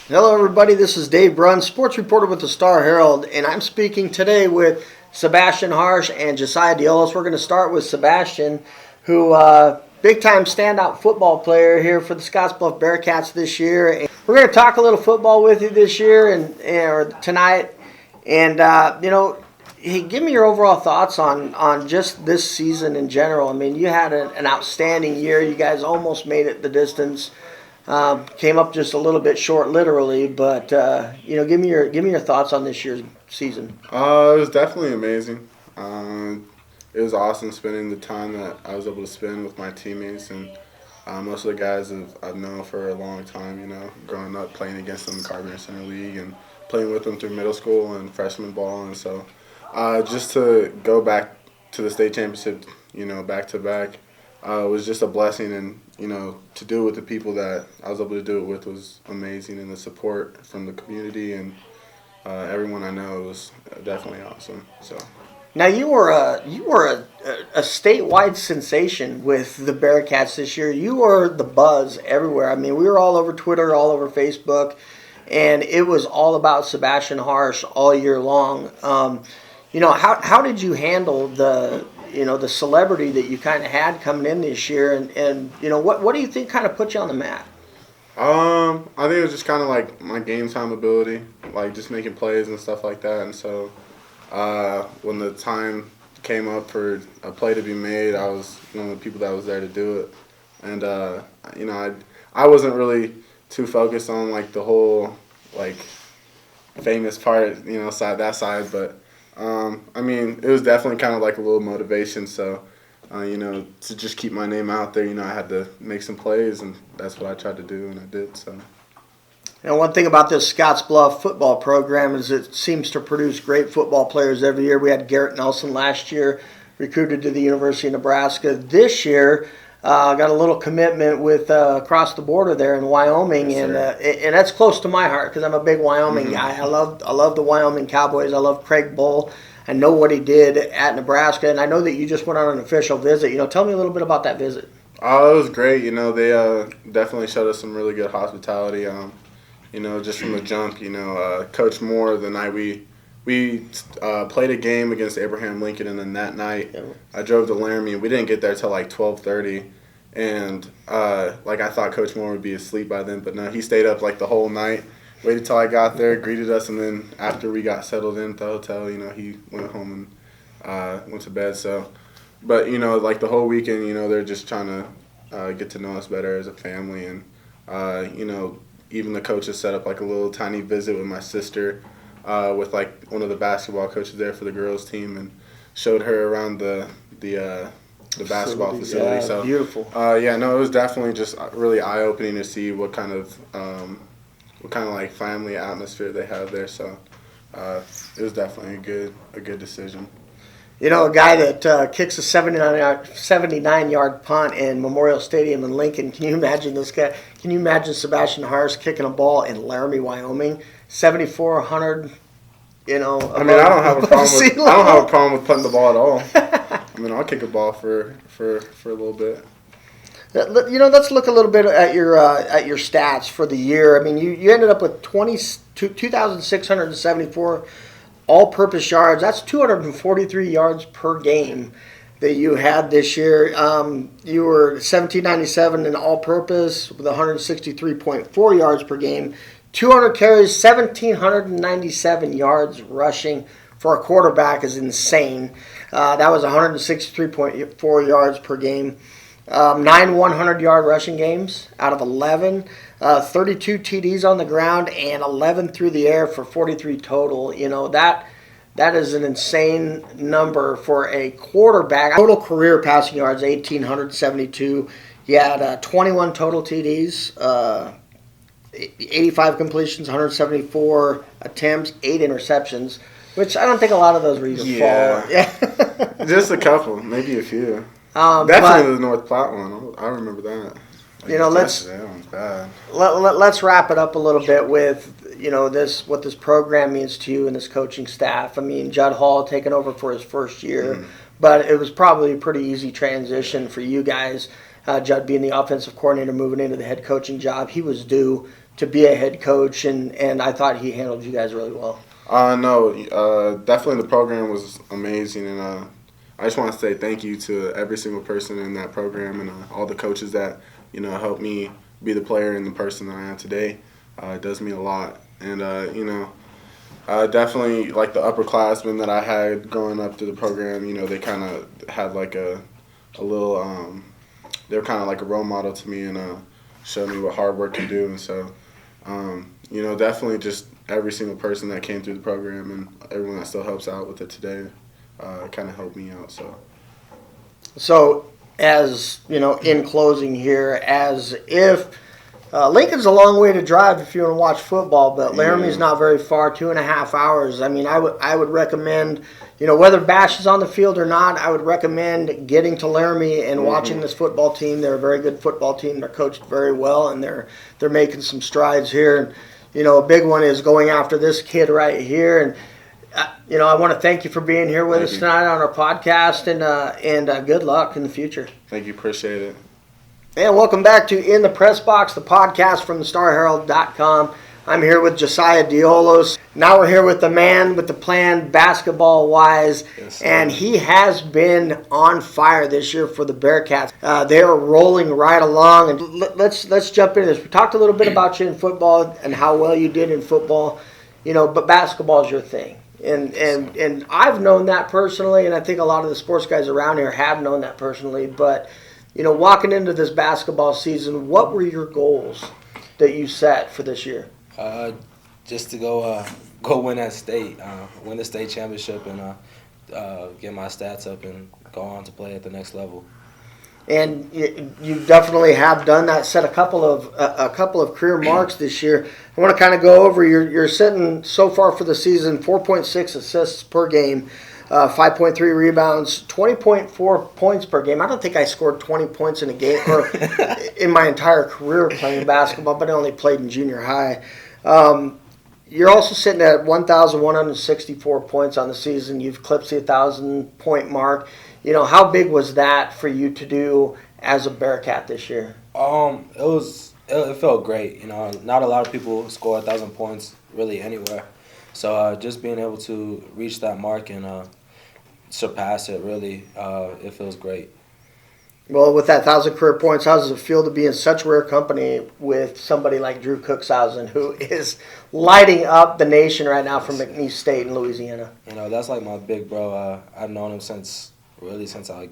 Hello, everybody. This is Dave Brunn, sports reporter with the Star Herald, and I'm speaking today with Sabastian Harsh and Jasiya DeOllos. We're going to start with Sabastian, who big-time standout football player here for the Scottsbluff Bearcats this year. And we're going to talk a little football with you this year or tonight, and hey, give me your overall thoughts on just this season in general. I mean, you had an outstanding year. You guys almost made it the distance. Came up just a little bit short, literally, but give me your thoughts on this year's season. It was definitely amazing. It was awesome spending the time that I was able to spend with my teammates and most of the guys I've known for a long time. You know, growing up playing against them in Carpenter Center League and playing with them through middle school and freshman ball, and so just to go back to the state championship, back to back, was just a blessing, and to do it with the people that I was able to do it with was amazing, and the support from the community and everyone I know was definitely awesome. So now you were a statewide sensation with the Bearcats this year. You were the buzz everywhere. I mean, we were all over Twitter, all over Facebook, and it was all about Sabastian Harsh all year long. How did you handle the celebrity that you kind of had coming in this year, and what do you think kind of put you on the map? I think it was just kind of like my game time ability, like just making plays and stuff like that. And so when the time came up for a play to be made, I was one of the people that was there to do it. And I wasn't really too focused on like the whole like famous part, side, but. It was definitely kind of like a little motivation. So, to just keep my name out there, I had to make some plays, and that's what I tried to do, and I did. So. And one thing about this Scottsbluff football program is it seems to produce great football players every year. We had Garrett Nelson last year, recruited to the University of Nebraska. This year, got a little commitment with across the border there in Wyoming, yes, and that's close to my heart because I'm a big Wyoming guy. I love the Wyoming Cowboys. I love Craig Bull. I know what he did at Nebraska, and I know that you just went on an official visit. Tell me a little bit about that visit. Oh, it was great. They definitely showed us some really good hospitality. Just from the jump. Coach Moore, the night we played a game against Abraham Lincoln, and then that night I drove to Laramie, and we didn't get there till like 12:30, and I thought Coach Moore would be asleep by then, but no, he stayed up like the whole night, waited till I got there, greeted us, and then after we got settled in at the hotel, he went home and went to bed. So, but the whole weekend, they're just trying to get to know us better as a family, and even the coaches set up like a little tiny visit with my sister. With like one of the basketball coaches there for the girls team, and showed her around the basketball facility. Yeah, so beautiful. It was definitely just really eye opening to see what kind of like family atmosphere they have there. So it was definitely a good decision. A guy that kicks a 79-yard punt in Memorial Stadium in Lincoln. Can you imagine this guy? Can you imagine Sabastian Harsh kicking a ball in Laramie, Wyoming? 7,400. I don't have a problem with punting the ball at all. I'll kick a ball for a little bit. Let's look a little bit at your stats for the year. You ended up with 2,674 all-purpose yards. That's 243 yards per game that you had this year. You were 1,797 in all-purpose with 163.4 yards per game. 200 carries, 1,797 yards rushing for a quarterback is insane. That was 163.4 yards per game. 9 100-yard rushing games out of 11. 32 TDs on the ground and 11 through the air for 43 total. That is an insane number for a quarterback. Total career passing yards, 1,872. You had 21 total TDs. 85 completions, 174 attempts, 8 interceptions, which I don't think a lot of those were even fall. Yeah. Just a couple, maybe a few. Definitely the North Platte one. I remember that. That one's bad. Let's wrap it up a little bit with what this program means to you and this coaching staff. Judd Hall taking over for his first year, but it was probably a pretty easy transition for you guys. Judd being the offensive coordinator, moving into the head coaching job, he was due to be a head coach, and I thought he handled you guys really well. No, definitely the program was amazing, and I just want to say thank you to every single person in that program and all the coaches that helped me be the player and the person that I am today. It does mean a lot, and definitely like the upperclassmen that I had growing up through the program. They kind of had like a little. They were kind of like a role model to me and showed me what hard work can do, and so definitely just every single person that came through the program and everyone that still helps out with it today kind of helped me out. So, as in closing here, as if Lincoln's a long way to drive if you want to watch football, but Laramie's not very far, 2.5 hours. I mean, I would recommend, whether Bash is on the field or not, I would recommend getting to Laramie and watching this football team. They're a very good football team. They're coached very well, and they're making some strides here. And, a big one is going after this kid right here. And I want to thank you for being here with us tonight on our podcast, and good luck in the future. Thank you. Appreciate it. And welcome back to In the Press Box, the podcast from thestarherald.com. I'm here with Jasiya DeOllos. Now we're here with the man with the plan basketball-wise, and he has been on fire this year for the Bearcats. They are rolling right along, and let's jump into this. We talked a little bit about you in football and how well you did in football, but basketball is your thing. And I've known that personally, and I think a lot of the sports guys around here have known that personally. But, walking into this basketball season, what were your goals that you set for this year? Just to go win that state, win the state championship, and get my stats up and go on to play at the next level. And you definitely have done that. Set a couple of career marks this year. I want to kind of go over. You're sitting so far for the season 4.6 assists per game, 5.3 rebounds, 20.4 points per game. I don't think I scored 20 points in a game or in my entire career playing basketball, but I only played in junior high. You're also sitting at 1,164 points on the season. You've eclipsed the 1,000-point mark. How big was that for you to do as a Bearcat this year? It felt great. Not a lot of people score 1,000 points really anywhere. So just being able to reach that mark and surpass it, really, it feels great. Well, with that 1,000 career points, how does it feel to be in such rare company with somebody like Drew Cookshausen, who is lighting up the nation right now from McNeese State in Louisiana? That's like my big bro. I've known him since I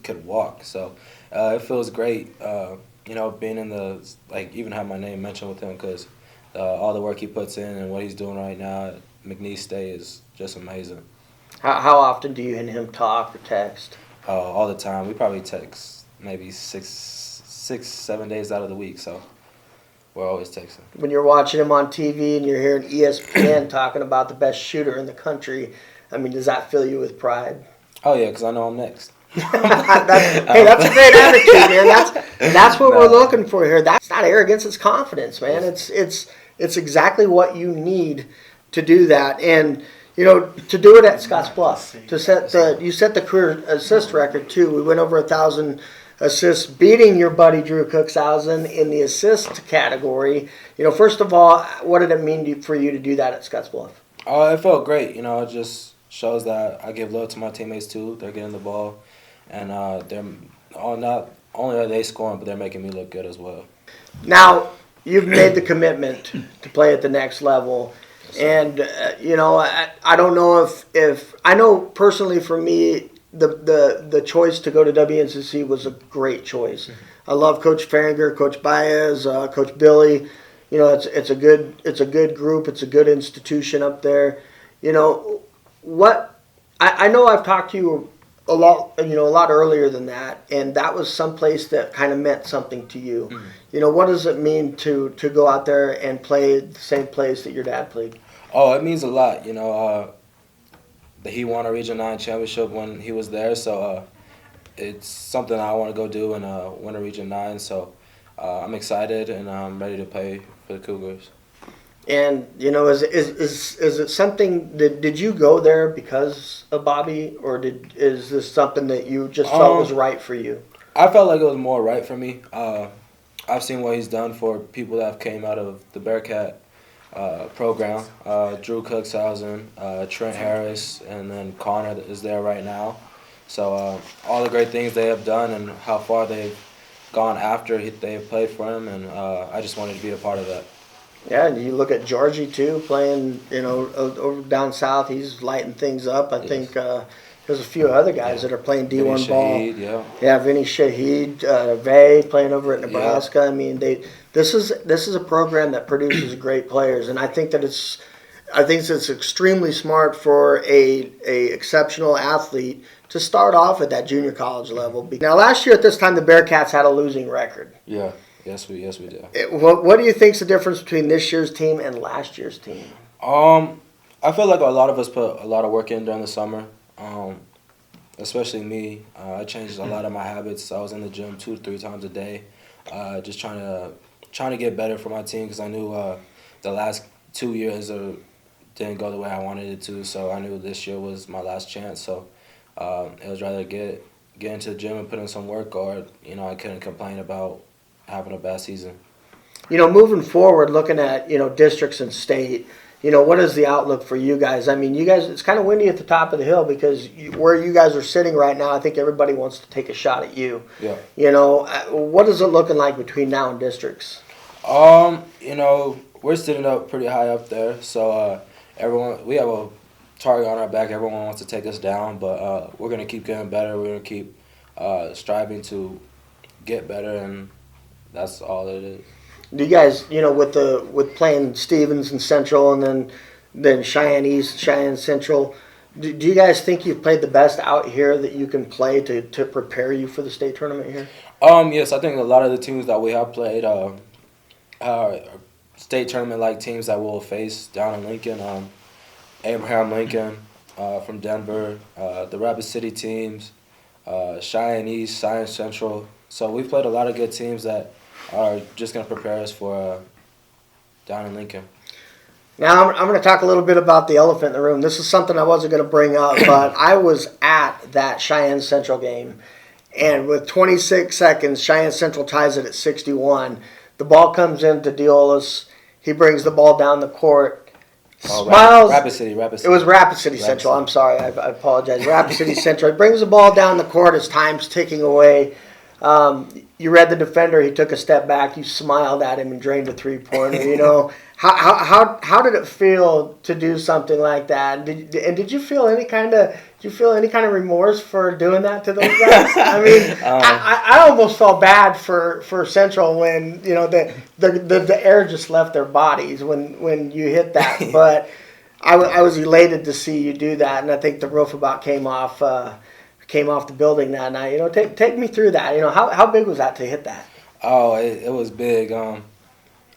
could walk. So it feels great, being in even have my name mentioned with him because all the work he puts in and what he's doing right now at McNeese State is just amazing. How often do you and him talk or text? All the time. We probably text maybe 7 days out of the week, so we're always texting. When you're watching him on TV and you're hearing ESPN talking about the best shooter in the country, I mean, does that fill you with pride? Oh, yeah, because I know I'm next. That's a great attitude, man. That's what we're looking for here. That's not arrogance, it's confidence, man. It's exactly what you need to do that. And to do it at Scottsbluff, you set the career assist record too. We went over 1,000 assists, beating your buddy Drew Cookshausen in the assist category. First of all, what did it mean for you to do that at Scottsbluff? It felt great. It just shows that I give love to my teammates too. They're getting the ball, and they're not only are they scoring, but they're making me look good as well. Now you've made the commitment to play at the next level. And, I don't know if I know personally for me, the choice to go to WNCC was a great choice. I love Coach Farringer, Coach Baez, Coach Billy. It's a good group. It's a good institution up there. I know I've talked to you a lot earlier than that, and that was someplace that kind of meant something to you. Mm-hmm. What does it mean to go out there and play the same place that your dad played? Oh, it means a lot. That he won a Region 9 championship when he was there, so it's something I want to go do and win a Region 9. So I'm excited and I'm ready to play for the Cougars. And is it something that did you go there because of Bobby, or is this something that you just felt was right for you? I felt like it was more right for me. I I've seen what he's done for people that have came out of the Bearcat program. Drew Cookshausen, Trent Harris, and then Connor is there right now. So all the great things they have done and how far they've gone after they've played for him, and I just wanted to be a part of that. Yeah, and you look at Georgie too, playing, over down south. He's lighting things up. I think there's a few other guys that are playing D1 Vinny ball. Shaheed, Yeah, Vinny Shaheed, Vay playing over at Nebraska. I mean, this is a program that produces great players, and I think it's extremely smart for a exceptional athlete to start off at that junior college level. Now, last year at this time, the Bearcats had a losing record. Yeah. Yes, we did. What do you think's the difference between this year's team and last year's team? I feel like a lot of us put a lot of work in during the summer. Especially me. I changed a lot of my habits. I was in the gym 2 to 3 times a day, just trying to get better for my team because I knew the last 2 years didn't go the way I wanted it to. So I knew this year was my last chance. So it was rather get into the gym and put in some work, or I couldn't complain about having a bad season. Moving forward, looking at districts and state. What is the outlook for you guys? I mean, you guys, it's kind of windy at the top of the hill because where you guys are sitting right now, I think everybody wants to take a shot at you. Yeah. What is it looking like between now and districts? We're sitting up pretty high up there, so we have a target on our back. Everyone wants to take us down, but we're gonna keep getting better. We're gonna keep striving to get better, and that's all it is. Do you guys, with playing Stevens and Central, and then Cheyenne East, Cheyenne Central, do you guys think you've played the best out here that you can play to prepare you for the state tournament here? Yes, I think a lot of the teams that we have played are state tournament-like teams that we'll face down in Lincoln. Abraham Lincoln from Denver, the Rapid City teams, Cheyenne East, Cheyenne Central. So we've played a lot of good teams that are just going to prepare us for down in Lincoln. Now, I'm going to talk a little bit about the elephant in the room. This is something I wasn't going to bring up, but I was at that Cheyenne Central game, and with 26 seconds, Cheyenne Central ties it at 61. The ball comes into DeOllos. He brings the ball down the court. Smiles. Rapid City. It was Rapid City Central. I'm sorry. I apologize. Rapid City Central. He brings the ball down the court as time's ticking away. You read the defender. He took a step back. You smiled at him and drained a 3-pointer. How did it feel to do something like that? Did you feel any kind of remorse for doing that to those guys? I mean, I almost felt bad for Central when the air just left their bodies when you hit that. But I was elated to see you do that, and I think the roof about came off the building that night. Take me through that. How big was that to hit that? Oh, it was big.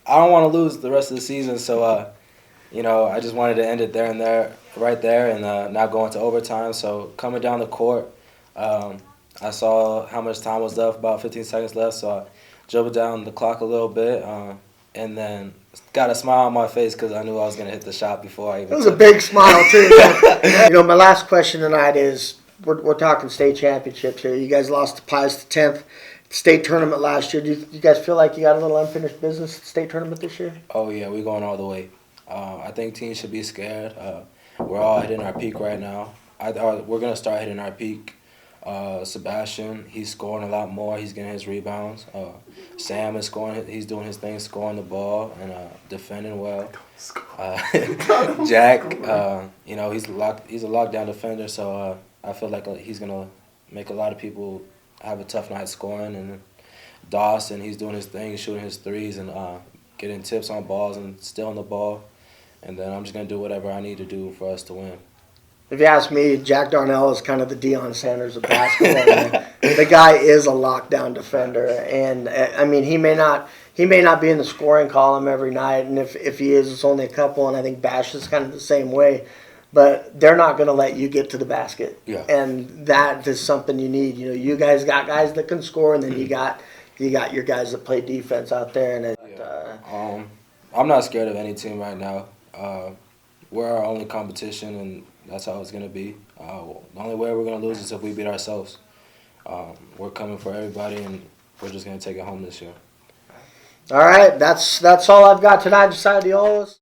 I don't want to lose the rest of the season, so I just wanted to end it right there, and not go into overtime. So coming down the court, I saw how much time was left, about 15 seconds left. So I dribbled down the clock a little bit, and then got a smile on my face because I knew I was gonna hit the shot before I even. It was a big smile too. My last question tonight is. We're talking state championships here. You guys lost to Pius the 10th state tournament last year. Do you guys feel like you got a little unfinished business at the state tournament this year? Oh, yeah, we're going all the way. I think teams should be scared. We're all hitting our peak right now. We're going to start hitting our peak. Sebastian, he's scoring a lot more. He's getting his rebounds. Sam is scoring. He's doing his thing, scoring the ball and defending well. Jack, he's a lockdown defender, so I feel like he's going to make a lot of people have a tough night scoring. And Dawson, he's doing his thing, shooting his threes and getting tips on balls and stealing the ball. And then I'm just going to do whatever I need to do for us to win. If you ask me, Jack Darnell is kind of the Deion Sanders of basketball. The guy is a lockdown defender, and I mean he may not be in the scoring column every night, and if he is, it's only a couple. And I think Bash is kind of the same way. But they're not going to let you get to the basket, and that is something you need. You guys got guys that can score, and then you got your guys that play defense out there. And I'm not scared of any team right now. We're our only competition, and that's how it's going to be. The only way we're going to lose is if we beat ourselves. We're coming for everybody, and we're just going to take it home this year. All right, that's all I've got tonight. Jasiya DeOllos.